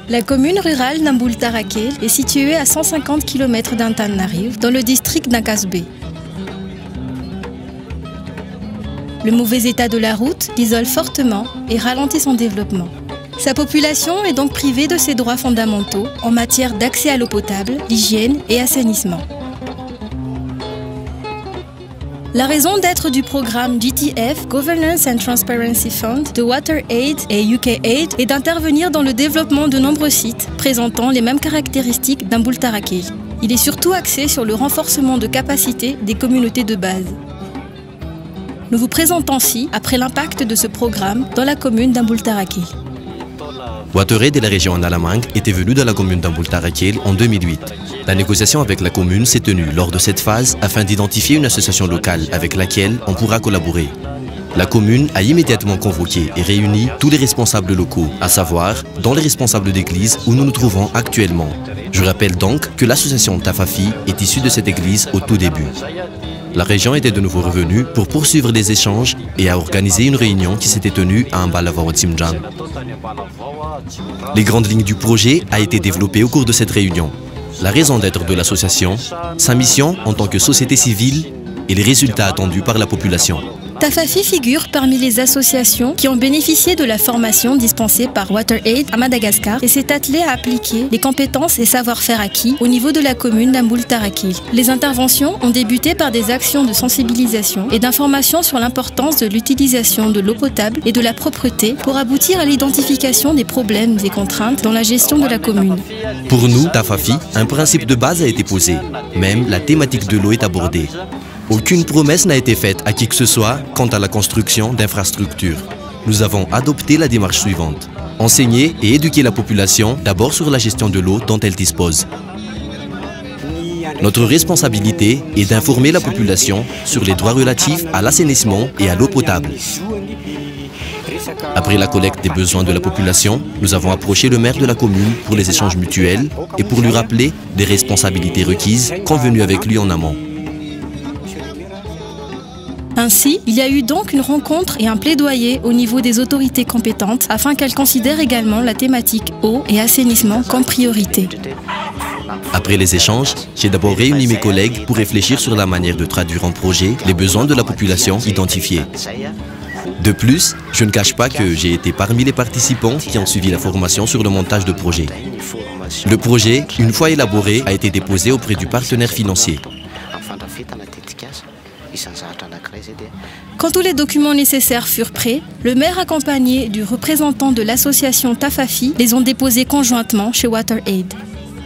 La commune rurale d'Amboultarakel est située à 150 km d'Antananarivo, dans le district d'Ankasbe. Le mauvais état de la route l'isole fortement et ralentit son développement. Sa population est donc privée de ses droits fondamentaux en matière d'accès à l'eau potable, d'hygiène et assainissement. La raison d'être du programme GTF, Governance and Transparency Fund, de WaterAid et UKAid est d'intervenir dans le développement de nombreux sites présentant les mêmes caractéristiques d'Amboultarakel. Il est surtout axé sur le renforcement de capacités des communautés de base. Nous vous présentons ci après l'impact de ce programme dans la commune d'Amboultarakel. WaterAid et la région Analamang étaient venus dans la commune d'Amboultarakel en 2008. La négociation avec la commune s'est tenue lors de cette phase afin d'identifier une association locale avec laquelle on pourra collaborer. La commune a immédiatement convoqué et réuni tous les responsables locaux, à savoir dont les responsables d'église où nous nous trouvons actuellement. Je rappelle donc que l'association Tafafi est issue de cette église au tout début. La région était de nouveau revenue pour poursuivre les échanges et a organisé une réunion qui s'était tenue à Ambalavawa-Tsimjan. Les grandes lignes du projet ont été développées au cours de cette réunion. La raison d'être de l'association, sa mission en tant que société civile et les résultats attendus par la population. Tafafi figure parmi les associations qui ont bénéficié de la formation dispensée par WaterAid à Madagascar et s'est attelée à appliquer les compétences et savoir-faire acquis au niveau de la commune d'Amboultarakel. Les interventions ont débuté par des actions de sensibilisation et d'information sur l'importance de l'utilisation de l'eau potable et de la propreté pour aboutir à l'identification des problèmes et contraintes dans la gestion de la commune. Pour nous, Tafafi, un principe de base a été posé. Même la thématique de l'eau est abordée. Aucune promesse n'a été faite à qui que ce soit quant à la construction d'infrastructures. Nous avons adopté la démarche suivante. Enseigner et éduquer la population d'abord sur la gestion de l'eau dont elle dispose. Notre responsabilité est d'informer la population sur les droits relatifs à l'assainissement et à l'eau potable. Après la collecte des besoins de la population, nous avons approché le maire de la commune pour les échanges mutuels et pour lui rappeler des responsabilités requises convenues avec lui en amont. Ainsi, il y a eu donc une rencontre et un plaidoyer au niveau des autorités compétentes afin qu'elles considèrent également la thématique eau et assainissement comme priorité. Après les échanges, j'ai d'abord réuni mes collègues pour réfléchir sur la manière de traduire en projet les besoins de la population identifiés. De plus, je ne cache pas que j'ai été parmi les participants qui ont suivi la formation sur le montage de projet. Le projet, une fois élaboré, a été déposé auprès du partenaire financier. Quand tous les documents nécessaires furent prêts, le maire accompagné du représentant de l'association Tafafi les ont déposés conjointement chez WaterAid.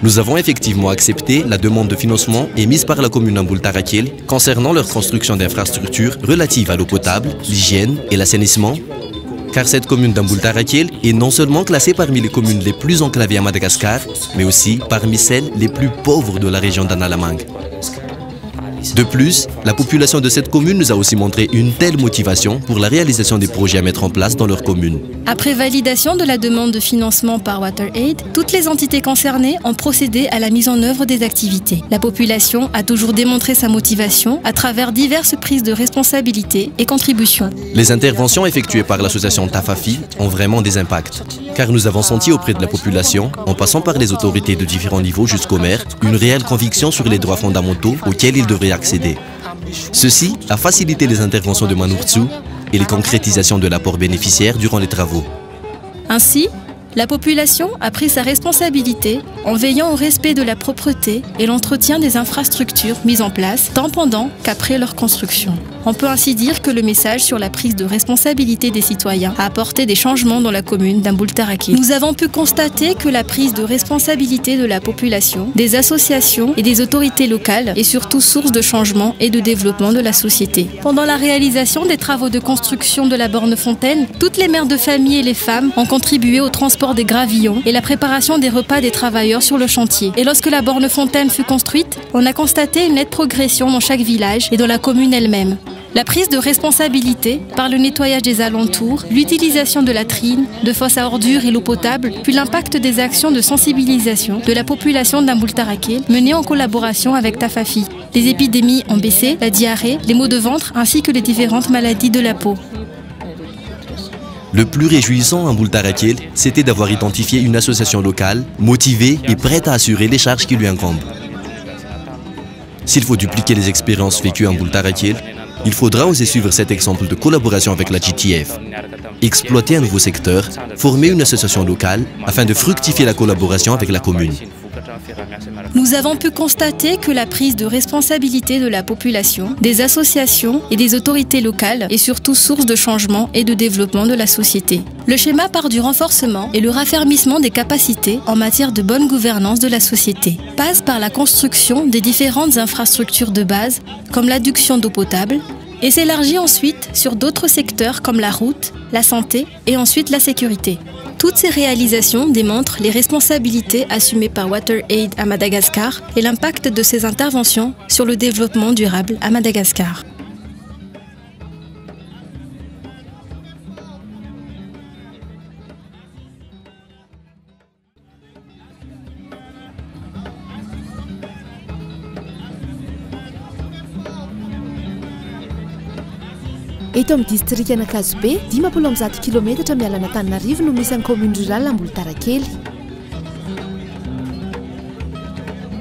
Nous avons effectivement accepté la demande de financement émise par la commune d'Amboultarakel concernant leur construction d'infrastructures relatives à l'eau potable, l'hygiène et l'assainissement, car cette commune d'Amboultarakel est non seulement classée parmi les communes les plus enclavées à Madagascar, mais aussi parmi celles les plus pauvres de la région d'Analamang. De plus, la population de cette commune nous a aussi montré une telle motivation pour la réalisation des projets à mettre en place dans leur commune. Après validation de la demande de financement par WaterAid, toutes les entités concernées ont procédé à la mise en œuvre des activités. La population a toujours démontré sa motivation à travers diverses prises de responsabilité et contributions. Les interventions effectuées par l'association Tafafi ont vraiment des impacts, car nous avons senti auprès de la population, en passant par les autorités de différents niveaux jusqu'au maire, une réelle conviction sur les droits fondamentaux auxquels ils devraient accéder. Ceci a facilité les interventions de Manurtsu et les concrétisations de l'apport bénéficiaire durant les travaux. Ainsi, la population a pris sa responsabilité en veillant au respect de la propreté et l'entretien des infrastructures mises en place tant pendant qu'après leur construction. On peut ainsi dire que le message sur la prise de responsabilité des citoyens a apporté des changements dans la commune d'Amboultarakel. Nous avons pu constater que la prise de responsabilité de la population, des associations et des autorités locales est surtout source de changement et de développement de la société. Pendant la réalisation des travaux de construction de la borne fontaine, toutes les mères de famille et les femmes ont contribué au transport des gravillons et la préparation des repas des travailleurs sur le chantier. Et lorsque la borne fontaine fut construite, on a constaté une nette progression dans chaque village et dans la commune elle-même. La prise de responsabilité par le nettoyage des alentours, l'utilisation de latrines, de fosses à ordures et l'eau potable, puis l'impact des actions de sensibilisation de la population d'Amboultarakel menées en collaboration avec Tafafi. Les épidémies ont baissé, la diarrhée, les maux de ventre ainsi que les différentes maladies de la peau. Le plus réjouissant à Mboultarakil, c'était d'avoir identifié une association locale, motivée et prête à assurer les charges qui lui incombent. S'il faut dupliquer les expériences vécues à Mboultarakil, il faudra oser suivre cet exemple de collaboration avec la GTF. Exploiter un nouveau secteur, former une association locale afin de fructifier la collaboration avec la commune. Nous avons pu constater que la prise de responsabilité de la population, des associations et des autorités locales est surtout source de changement et de développement de la société. Le schéma part du renforcement et le raffermissement des capacités en matière de bonne gouvernance de la société, passe par la construction des différentes infrastructures de base comme l'adduction d'eau potable et s'élargit ensuite sur d'autres secteurs comme la route, la santé et ensuite la sécurité. Toutes ces réalisations démontrent les responsabilités assumées par WaterAid à Madagascar et l'impact de ces interventions sur le développement durable à Madagascar. Eto amin'ny district Anakazobe, 10 km miala Antananarivo no misy ny commune rurale Mboultarakely.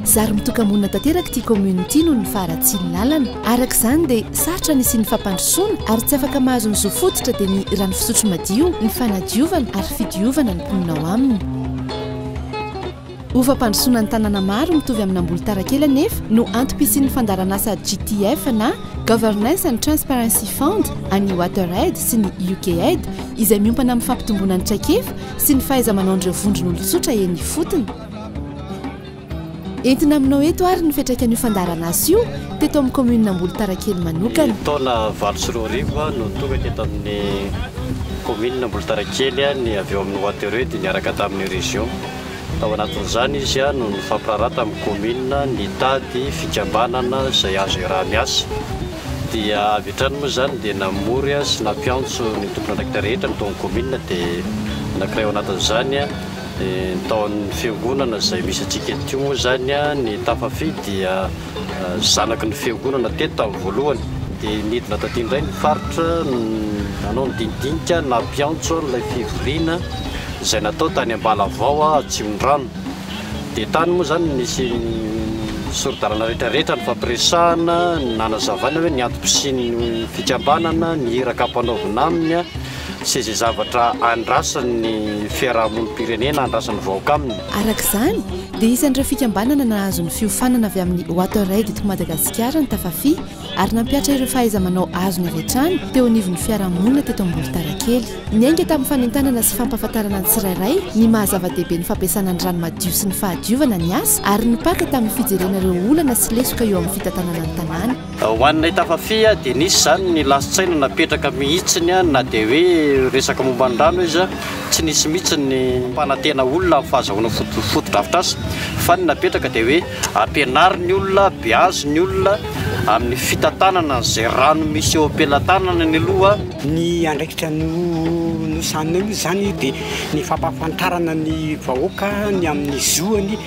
Zary mitoka-monina tanteraka ity commune ity noho ny faharatsiany lalana. Araka izany dia sarotra ny isian'ny fampandrosoana ary tsy afaka mahazo ny zo fototra dia ny rano fisotro madio, ny fanadiovana ary fidiovana ny mponina ao aminy. Ho fampandrosoana ny tanàna maro mitovy amin'ny Mboultarakely anefa no antom-pisian'ny fandaran'asa GTF na Governance and Transparency Fund any WaterAid sy ny UKAid izay miompana amin'ny fampitomboana ny traikefa sy ny fahaiza-manaon'ireo vondron'olon-tsotra eny fotony. Entina aminao eto ary ny fiantraikan'io fandaran'asa io teto amin'ny commune Mboultarakely manokana. Taona 24 no tonga teto amin'ny commune Mboultarakely ny avy eo amin'ny WaterAid niaraka tamin'ny région. Tao anatin'izany izy no nifampirarata amin'ny commune ny tady fikambanana izay azo raha miasa. Dia avy hatrany moa izany dia namory sy nampiantso ny tompon'anakita rehetra ny taon'ny commune dia anankiray ao anatin'izany ny taon'ny fiangonana izay misy antsika eto moa izany ny tafafi dia zanaky ny fiangonana teto tamin'ny voalohany. Dia nidina taty indray ny faritra nanao ny dinidinika nampiantso ilay fivoriana izay natao tany Ambalavao Atsimondrano. Dia tany moa izany nisy sorodarana rehetrarehetra ny fampiresahana nanazavana hoe ny antom-pisian'ny fikambanana ny iraka ampanaovina aminy sy izay zavatra andrasan'ny fiarahamonim-pirenena andrasan'ny vahoaka aminy. Araka izany dia isan'ireo fikambanana nahazo ny fiofanana avy amin'ny WaterAid eto Madagasikara ny tafafi ary nampiatra ireo fahaiza-manao azony avy hatrany teo anivon'ny fiarahamonina teto Mboultarakely. Niainga tamin'ny fanentanana sy fampahafantarana ny tsirairay ny mahazava-dehibe ny fampiasana ny rano madio sy ny fahadiovana ny asa ary nipaka tamin'ny fijerena ireo olana sy lesoka eo amin'ny fitantanana ny tanàna. Ho anay tafafi dia nisy zany ny lasin-tsaina napetraka mihitsiny na dia hoe resaka momba ny rano izy tsy nisy mihitsy ny mpanantena olona amin'ny fahazahoana foto-drafitrasa fa ny napetraka dia hoe ampianary ny olona beazo ny olona amin'ny fitantanana izay rano misy eo ampelantanana ny aloha. Ny andraikitra no sanina io zany dia ny fampahafantarana ny vahoaka ny amin'ny zoany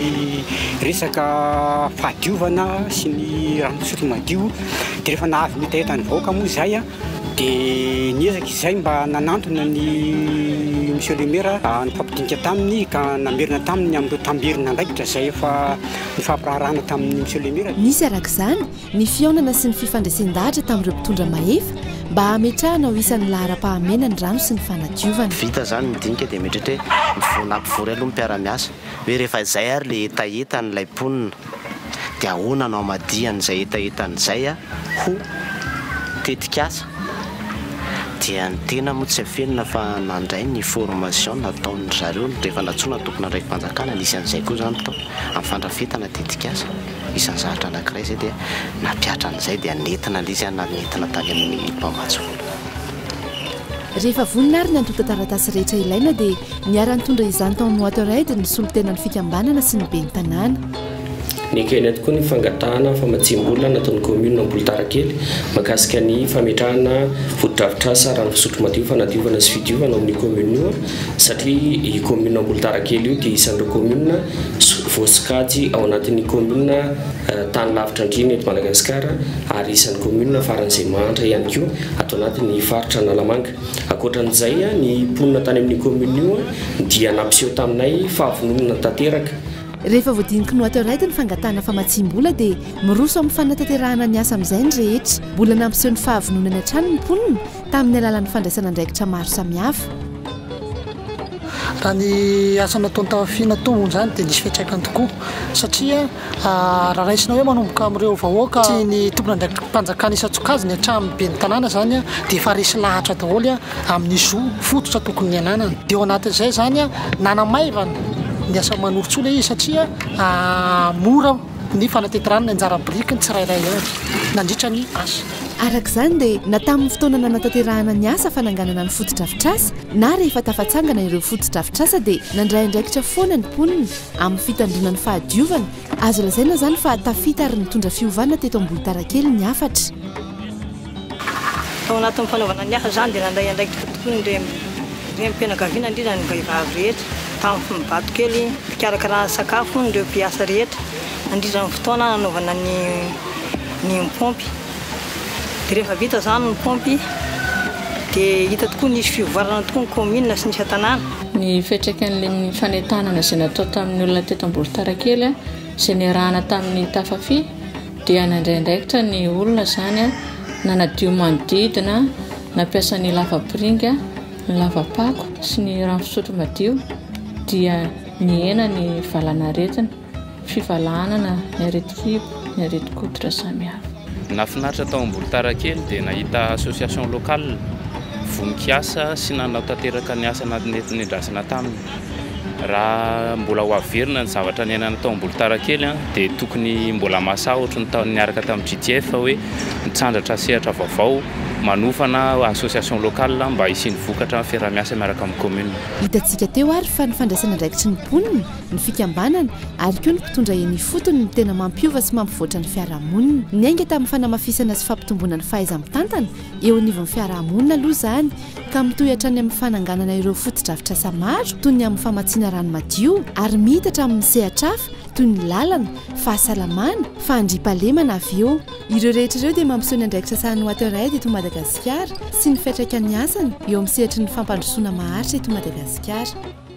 resaka fahadiovana sy ny rano fisotro madio. Dia rehefa nahavy mitaheta ny vahoaka moa izay dia niezaka izay mba nanantona ny monsieur le maire ny fampidinika taminy ka namerina taminy amin'ireo tambirina andraikitra izay efa nifampirarana tamin'ny monsieur le maire. Nisy araka izany ny fihaonana sy ny fifandraisan-dahatra tamin'ireo mpitondra mahefa mba hametrahana ho isan'ny lahara-pahamena ny rano sy ny fanadiovana. Vita zany midinika dia metratra hoe nampivory aloha mpiara-miasa hoe rehefa izay ary le etaetan'ilay mponina dia ahoana no amadian'izay etaetan'izay ho tetikasa. Dia ny tena moa tsy afenina fa nandray ny formation nataon'ny zareo rehefa natsoina tokona ndraiky mpanjakana nisy an'izay koa zany tao amin'ny fandrafetana tetikasa isan'ny zavatra anankiray izay dia napiatra an'izay dia nentina izy nanentina tany amin'ny mpamatso. Rehefa vonina ary ny antota taratasy rehetra ilaina dia niara-nitondra izany taon'ny WaterAid ny solotenan'ny fikambanana sy ny ben'ny tanàna. nikeny tokoa ny fangatahana famatsim-bola nataon'ny commune Ambolitarakely mahakasika ny fametrahana fotodrafitrasa rano fisotro madio fanadiovana sy fidiovana amin'ny commune io satria i commune Ambolitarakely io dia isan'ireo commune voasikajy ao anatin'ny commune tany lavitra indrindra eto Madagasikara ary isan'ny commune faran'izay mahantra ihany koa ato anatin'ny faritra Analamanga. Ankoatran'izay ny mponina tany amin'ny commune io dia nampiseho taminay fahavononana tanteraka. Rehefa voadiniky no atao raity ny fangatahana famatsim-bola dia miroso amin'ny fanatanterahana ny asa amin'izay ny rehetra. Mbola nampiseho ny fahavononana hatrany ny mponina tamin'ny alalan'ny fandraisana andraikitra maro samihafa. Raha ny asa nataony tafiana tombony zany dia nisy fiantraikany tokoa satria raha raisina hoe manomboka amin'ireo vahoaka sy ny tompona andraikitra mpanjakana isan-tsokajiny hatramin'ny be ny tanàna zany dia efa resy lahatra daholo amin'ny zo fototra tokony ny ananana. Dia ao anatin'izay zany nanamaivana ny asa manorotsy izy satria mora ny fanateteranana anjara biriky ny tsirairay nandritra ny asa. Arak'izany dia na tamin'ny fotoana nanatanterahana ny asa fananganana ny fotodrafitrasa na rehefa tafatsangana ireo fotodrafitrasa dia nandray andraikitra foana ny mponina amin'ny fitandrina ny fahadiovana. Azo lazaina zany fa tafita ary nitondra fiovana teto Ambolitarakely ny afatra. Ao anatin'ny fanaovana ny asa zany dia nandray andraikitra tokoa ny rempianakaviana indrindra ny vehivavy rehetra tamin'ny mibato kely fikarakarana sakafo nireo mpiasa rehetra indrindra ny fotoana nanaovana ny pompy. Rehefa vita zany ny pompy dia hita tokoa nisy fivoarana tokoa ny commune sy ny tanàna. Ny fiantraikan'ilay fanentanana izay natao tamin'ny olona teto Ambolitarakely izay niarahana tamin'ny tafafi dia nandray andraikitra ny olona zany nanadio manodidina nampiasa ny lavapiringa, ny lavapako sy ny rano fisotro madio dia nihena ny valanaretina, fivalanana, ny areti-kibo, ny areti-koditra samihafa. Nafinaritra tao Ambolitarakely dia nahita association locale voninkiasa sy nanao tanteraka ny asa nendrasana taminy. Raha mbola ho averina ny zavatra niainana tao Ambolitarakely dia tokony mbola masahotra ny niaraka tamin'ny GTF hoe mitsandratra sehatra vaovao manofana association locale mba hisiany vokatra fiarah-miasa miaraka amin'ny commune. Hitantsika teo ary fa ny fandraisana andraikitry ny mponina, ny fikambanana ary koa ny mpitondra eny fotony ny tena mampiova sy mampivoatra ny fiarahamonina. Ny ainga tamin'ny fanamafisana sy fampitomboana ny fahaiza-mitantana eo anivon'ny fiarahamonina aloha zany ka mitohy hatrany amin'ny fananganana ireo fotodrafitrasa maro toy ny amin'ny famatsiana rano madio ary mihitatra amin'ny sehatrafa toy ny lalana, fahasalamana, fandriampahalemana avy eo. Ireo rehetra ireo dia mampiseho ny andraikitra sahan'ny Waterraid eto Madagasikara sy ny fiantraikan'ny asany eo amin'ny sehatry ny fampandrosoana maharitra eto Madagasikara.